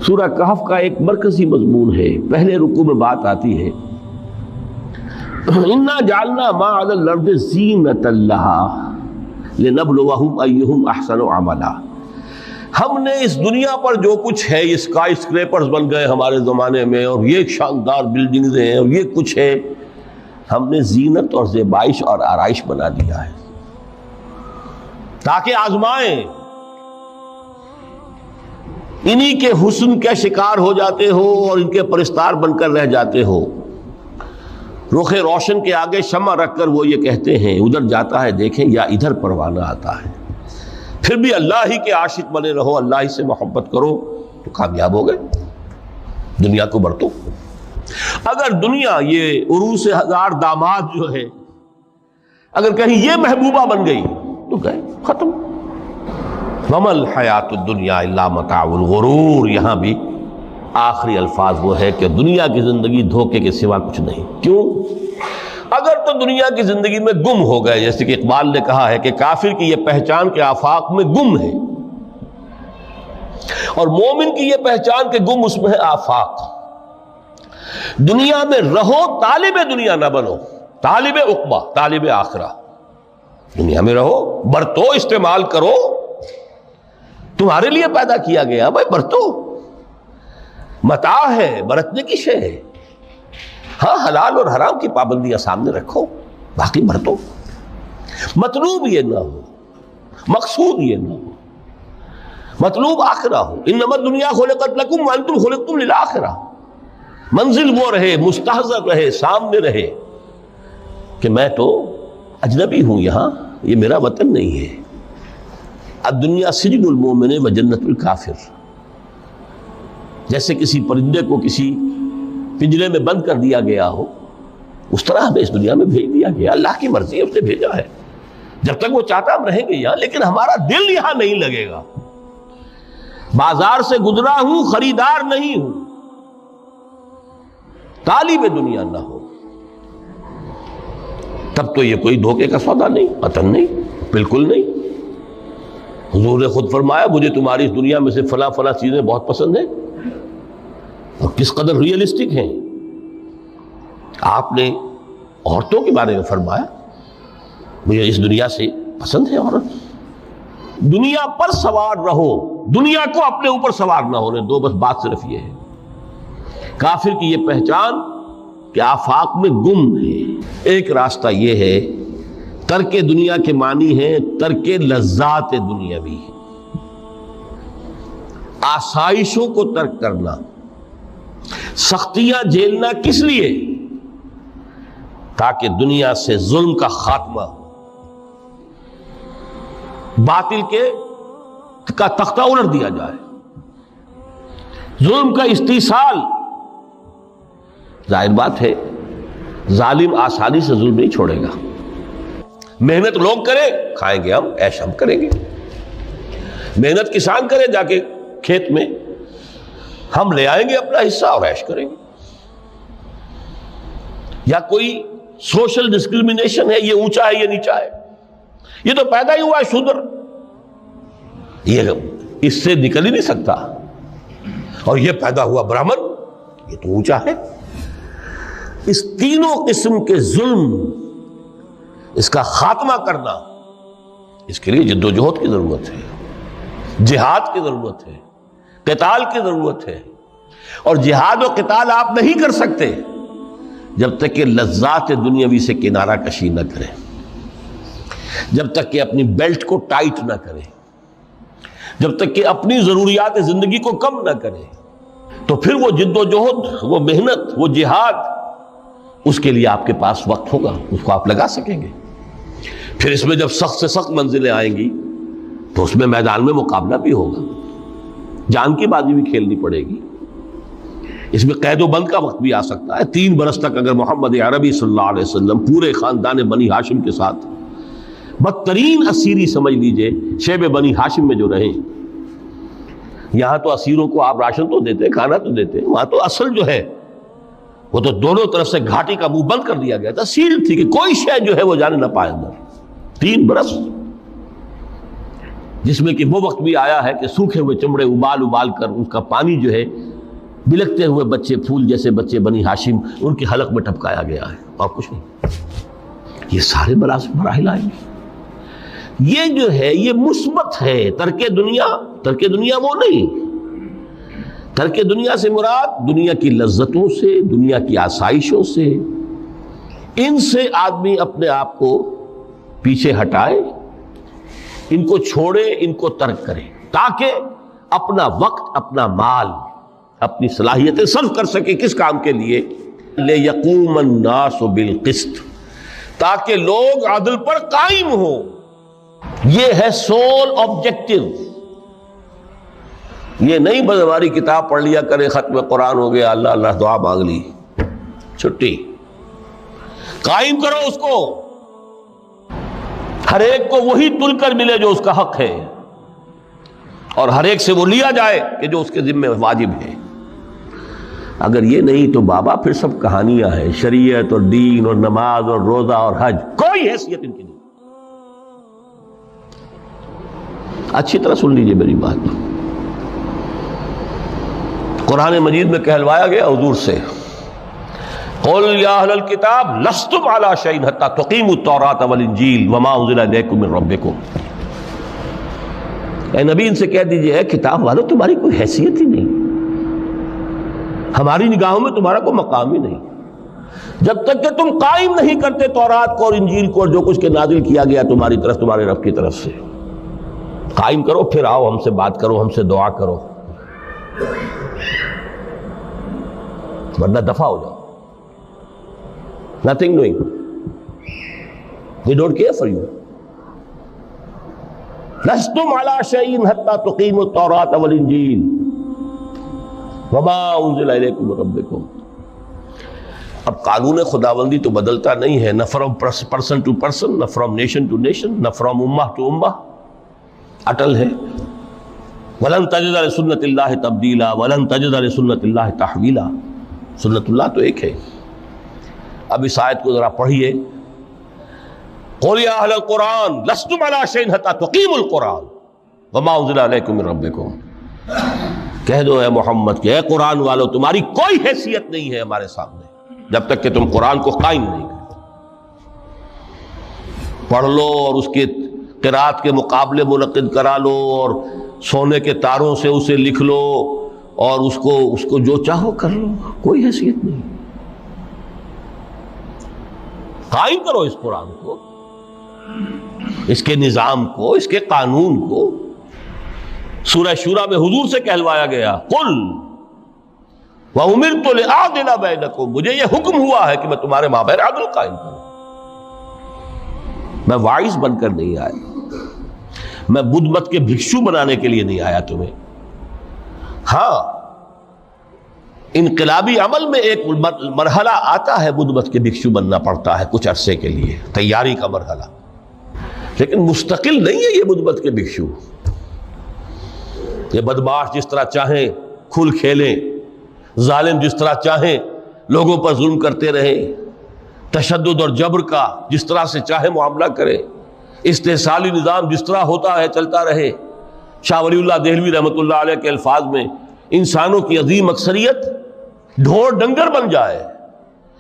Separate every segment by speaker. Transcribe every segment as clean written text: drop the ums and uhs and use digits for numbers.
Speaker 1: سورہ کہف کا ایک مرکزی مضمون ہے، پہلے رکوع میں بات آتی ہے انا جعلنا ما علی الارض زینۃ لہا لنبلوہم ایہم احسن عملا۔ ہم نے اس دنیا پر جو کچھ ہے، یہ اسکائی اسکریپرز بن گئے ہمارے زمانے میں، اور یہ شاندار بلڈنگز ہیں، اور یہ کچھ ہے، ہم نے زینت اور زیبائش اور آرائش بنا دیا ہے تاکہ آزمائیں۔ انہی کے حسن کے شکار ہو جاتے ہو اور ان کے پرستار بن کر رہ جاتے ہو۔ رخ روشن کے آگے شمع رکھ کر وہ یہ کہتے ہیں، ادھر جاتا ہے دیکھیں یا ادھر پروانہ آتا ہے۔ پھر بھی اللہ ہی کے عاشق بنے رہو، اللہ ہی سے محبت کرو تو کامیاب ہو گئے، دنیا کو برتو۔ اگر دنیا یہ عروس ہزار داماد جو ہے، اگر کہیں یہ محبوبہ بن گئی تو گئے، ختم۔ وَمَا الْحَيَاةُ الدُّنْيَا إِلَّا مَتَاعُ الْغُرُورِ، یہاں بھی آخری الفاظ وہ ہے کہ دنیا کی زندگی دھوکے کے سوا کچھ نہیں۔ کیوں؟ اگر تو دنیا کی زندگی میں گم ہو گئے، جیسے کہ اقبال نے کہا ہے کہ کافر کی یہ پہچان کے آفاق میں گم ہے، اور مومن کی یہ پہچان کے گم اس میں ہے آفاق۔ دنیا میں رہو، طالب دنیا نہ بنو، طالب عقبہ، طالب آخرہ۔ دنیا میں رہو، برتو، استعمال کرو، تمہارے لیے پیدا کیا گیا، بھائی برتو، متاع ہے، برتنے کی شے ہے۔ ہاں حلال اور حرام کی پابندیاں سامنے رکھو، باقی برتو۔ مطلوب یہ نہ ہو، مقصود یہ نہ ہو، مطلوب آخرہ ہو۔ انما الدنیا خلقت لکم وانتم خلقتم للآخرہ۔ منزل وہ رہے، مستحضر رہے، سامنے رہے کہ میں تو اجنبی ہوں، یہاں یہ میرا وطن نہیں ہے۔ الدنیا سجن المومن و جنت الکافر۔ جیسے کسی پرندے کو کسی پنجرے میں بند کر دیا گیا ہو، اس طرح ہمیں اس دنیا میں بھیج دیا گیا، اللہ کی مرضی ہے، اس نے بھیجا ہے۔ جب تک وہ چاہتا ہم رہیں گے یہاں، لیکن ہمارا دل یہاں نہیں لگے گا۔ بازار سے گزرا ہوں، خریدار نہیں ہوں، طالب دنیا نہ ہو، تب تو یہ کوئی دھوکے کا سودا نہیں، قطعاً نہیں، بالکل نہیں۔ حضور نے خود فرمایا مجھے تمہاری اس دنیا میں سے فلاں فلاں چیزیں بہت پسند ہیں، اور کس قدر ریئلسٹک ہیں۔ آپ نے عورتوں کے بارے میں فرمایا مجھے اس دنیا سے پسند ہے عورت۔ دنیا پر سوار رہو، دنیا کو اپنے اوپر سوار نہ ہونے دو، بس بات صرف یہ ہے۔ کافر کی یہ پہچان کہ آفاق میں گم ہے۔ ایک راستہ یہ ہے، ترک دنیا کے معنی ہے ترک لذات دنیاوی، آسائشوں کو ترک کرنا، سختیاں جھیلنا، کس لیے؟ تاکہ دنیا سے ظلم کا خاتمہ، باطل کا تختہ الٹ دیا جائے، ظلم کا استیصال۔ ظاہر بات ہے ظالم آسانی سے ظلم نہیں چھوڑے گا۔ محنت لوگ کریں، کھائیں گے ہم، عیش ہم کریں گے۔ محنت کسان کرے جا کے کھیت میں، ہم لے آئیں گے اپنا حصہ اور عیش کریں گے۔ یا کوئی سوشل ڈسکریمنیشن ہے، یہ اونچا ہے یہ نیچا ہے، یہ تو پیدا ہی ہوا ہے شودر، یہ اس سے نکل ہی نہیں سکتا، اور یہ پیدا ہوا برہمن، یہ تو اونچا ہے۔ اس تینوں قسم کے ظلم، اس کا خاتمہ کرنا، اس کے لیے جد و جہد کی ضرورت ہے، جہاد کی ضرورت ہے، قتال کی ضرورت ہے۔ اور جہاد و قتال آپ نہیں کر سکتے جب تک کہ لذات دنیاوی سے کنارہ کشی نہ کریں، جب تک کہ اپنی بیلٹ کو ٹائٹ نہ کریں، جب تک کہ اپنی ضروریات زندگی کو کم نہ کریں۔ تو پھر وہ جد و جہد، وہ محنت، وہ جہاد، اس کے لیے آپ کے پاس وقت ہوگا، اس کو آپ لگا سکیں گے۔ پھر اس میں جب سخت سے سخت منزلیں آئیں گی تو اس میں میدان میں مقابلہ بھی ہوگا، جان کی بازی بھی کھیلنی پڑے گی۔ اس میں قید و بند کا وقت بھی آ سکتا ہے۔ 3 برس تک اگر محمد عربی صلی اللہ علیہ وسلم پورے خاندان بنی ہاشم کے ساتھ، بدترین اسیری سمجھ لیجئے شیب بنی ہاشم میں جو رہے، یہاں تو اسیروں کو آپ راشن تو دیتے، کھانا تو دیتے، وہاں تو اصل جو ہے وہ تو دونوں طرف سے گھاٹی کا منہ بند کر دیا گیا تھا، سیل تھی کہ کوئی شے جو ہے وہ جانے نہ پائے اندر۔ 3 برس جس میں کہ وہ وقت بھی آیا ہے کہ سوکھے ہوئے چمڑے ابال ابال کر اس کا پانی جو ہے بلکتے ہوئے بچے، پھول جیسے بچے بنی ہاشم، ان کے حلق میں ٹپکایا گیا ہے، اور کچھ نہیں۔ یہ سارے مراحل آئیں گے۔ یہ جو ہے یہ مثبت ہے۔ ترک دنیا وہ نہیں۔ ترک دنیا سے مراد دنیا کی لذتوں سے، دنیا کی آسائشوں سے، ان سے آدمی اپنے آپ کو پیچھے ہٹائے، ان کو چھوڑے، ان کو ترک کرے، تاکہ اپنا وقت، اپنا مال، اپنی صلاحیتیں صرف کر سکے۔ کس کام کے لیے؟ لِيَقُومَ النَّاسُ بِالْقِسْطِ، تاکہ لوگ عدل پر قائم ہوں۔ یہ ہے سول آبجیکٹو۔ یہ نہیں بس ہماری کتاب پڑھ لیا کرے، ختم قرآن ہو گیا، اللہ اللہ دعا مانگ لی، چھٹی۔ قائم کرو اس کو، ہر ایک کو وہی تل کر ملے جو اس کا حق ہے، اور ہر ایک سے وہ لیا جائے کہ جو اس کے ذمہ واجب ہے۔ اگر یہ نہیں تو بابا پھر سب کہانیاں ہیں، شریعت اور دین اور نماز اور روزہ اور حج، کوئی حیثیت ان کی نہیں۔ اچھی طرح سن لیجئے میری بات۔ قرآن مجید میں کہلوایا گیا حضور سے، قل یا اہل الکتاب لستم علی شیء حتی تقیموا التوراۃ والانجیل وما انزل الیکم من ربکم۔ اے نبی ان سے کہہ دیجئے، اے کتاب والو تمہاری کوئی حیثیت ہی نہیں، ہماری نگاہوں میں تمہارا کوئی مقام ہی نہیں، جب تک کہ تم قائم نہیں کرتے تورات کو اور انجیل کو اور جو کچھ کے نازل کیا گیا تمہاری طرف، تمہارے رب کی طرف سے۔ قائم کرو، پھر آؤ ہم سے بات کرو، ہم سے دعا کرو، ورنہ دفع ہو جاؤ۔ Nothing doing. We don't care for you. لستم علی شیء حتی تقیموا التوراۃ والانجیل وما انزل الیکم من ربکم۔ اب قانون خداوندی تو بدلتا نہیں ہے، نہ فرام پرسن ٹو پرسن، نہ فرام نیشن ٹو نیشن، نہ فرام امہ ٹو امہ، اٹل ہے۔ وَلَن تَجِدَ لِسُنَّتِ اللَّهِ تَبْدِيلًا وَلَن تَجِدَ لِسُنَّتِ اللَّهِ تَحْوِيلًا۔ سنت اللہ تو ایک ہے۔ اب اس آیت کو ذرا پڑھیے، قُلْ يَا أَهْلَ الْقُرْآنِ لَسْتُمْ عَلَىٰ شَيْءٍ حَتَّىٰ تُقِيمُوا الْقُرْآنَ وَمَا أُنزِلَ عَلَيْكُم مِّن رَّبِّكُمْ۔ کہہ دو اے محمد کہ اے قرآن والو تمہاری کوئی حیثیت نہیں ہے ہمارے سامنے جب تک کہ تم قرآن کو قائم نہیں کرتے۔ پڑھ لو اور اس کے قرات کے مقابلے منعقد کرا لو، اور سونے کے تاروں سے اسے لکھ لو، اور اس کو جو چاہو کر لو، کوئی حیثیت نہیں۔ قائم کرو اس قرآن کو، اس کے نظام کو، اس کے قانون کو۔ سورہ شورى میں حضور سے کہلوایا گیا، قل وَأُمِرْتُ لِأَعْدِلَ بَيْنَكُمْ، مجھے یہ حکم ہوا ہے کہ میں تمہارے مابین عدل قائم کروں۔ میں واعظ بن کر نہیں آیا، میں بدھ مت کے بھکشو بنانے کے لیے نہیں آیا تمہیں۔ ہاں انقلابی عمل میں ایک مرحلہ آتا ہے، بدھ مت کے بھکشو بننا پڑتا ہے کچھ عرصے کے لیے، تیاری کا مرحلہ، لیکن مستقل نہیں ہے یہ بدھ مت کے بھکشو۔ یہ بدماش جس طرح چاہیں کھل کھیلیں، ظالم جس طرح چاہیں لوگوں پر ظلم کرتے رہیں، تشدد اور جبر کا جس طرح سے چاہے معاملہ کرے، استحصالی نظام جس طرح ہوتا ہے چلتا رہے۔ شاہ ولی اللہ دہلوی رحمۃ اللہ علیہ کے الفاظ میں، انسانوں کی عظیم اکثریت ڈھور ڈنگر بن جائے،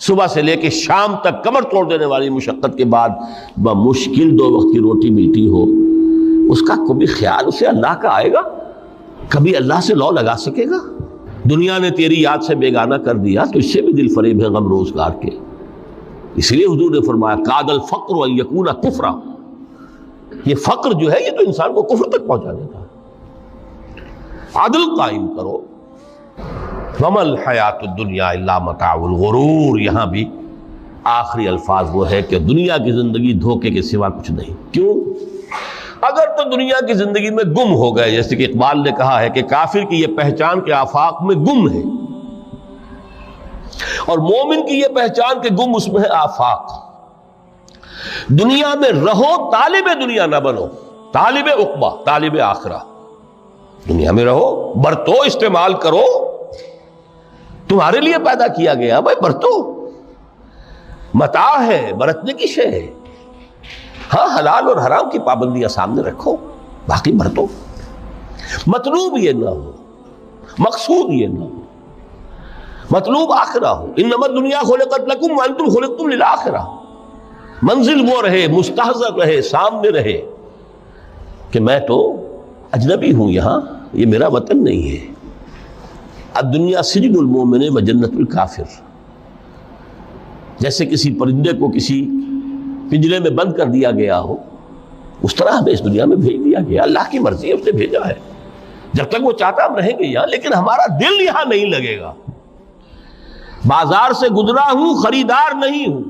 Speaker 1: صبح سے لے کے شام تک کمر توڑ دینے والی مشقت کے بعد بمشکل 2 وقت کی روٹی ملتی ہو، اس کا کبھی خیال اسے اللہ کا آئے گا؟ کبھی اللہ سے لو لگا سکے گا؟ دنیا نے تیری یاد سے بیگانہ کر دیا تو اس سے بھی دل فریب ہے غم روزگار کے۔ اس لیے حضور نے فرمایا کاد الفقر ان یکون کفرا، یہ فقر جو ہے یہ تو انسان کو کفر تک پہنچا دیتا ہے۔ عدل قائم کرو۔ وما الحیات الدنیا الا متاع الغرور، یہاں بھی آخری الفاظ وہ ہے کہ دنیا کی زندگی دھوکے کے سوا کچھ نہیں۔ کیوں؟ اگر تو دنیا کی زندگی میں گم ہو گئے، جیسے کہ اقبال نے کہا ہے کہ کافر کی یہ پہچان کے آفاق میں گم ہے، اور مومن کی یہ پہچان کہ گم اس میں ہے آفاق۔ دنیا میں رہو، طالب دنیا نہ بنو، طالب عقبہ، طالب آخرہ۔ دنیا میں رہو، برتو، استعمال کرو، تمہارے لیے پیدا کیا گیا، بھائی برتو، متاع ہے، برتنے کی شے ہے۔ ہاں حلال اور حرام کی پابندیاں سامنے رکھو، باقی مر تو مطلوب یہ نہ ہو، مقصود یہ نہ ہو، مطلوب آخرہ ہو. انما الدنیا خلقت لکم وانتم خلقتم للآخرہ. منزل وہ رہے، مستحضر رہے، سامنے رہے کہ میں تو اجنبی ہوں، یہاں یہ میرا وطن نہیں ہے. الدنیا سجن المومن و جنت الکافر. جیسے کسی پرندے کو کسی پنجرے میں بند کر دیا گیا ہو، اس طرح ہمیں اس دنیا میں بھیج دیا گیا. اللہ کی مرضی ہے، اس نے بھیجا ہے. جب تک وہ چاہتا ہم رہیں گے یہاں، لیکن ہمارا دل یہاں نہیں لگے گا. بازار سے گزرا ہوں، خریدار نہیں ہوں.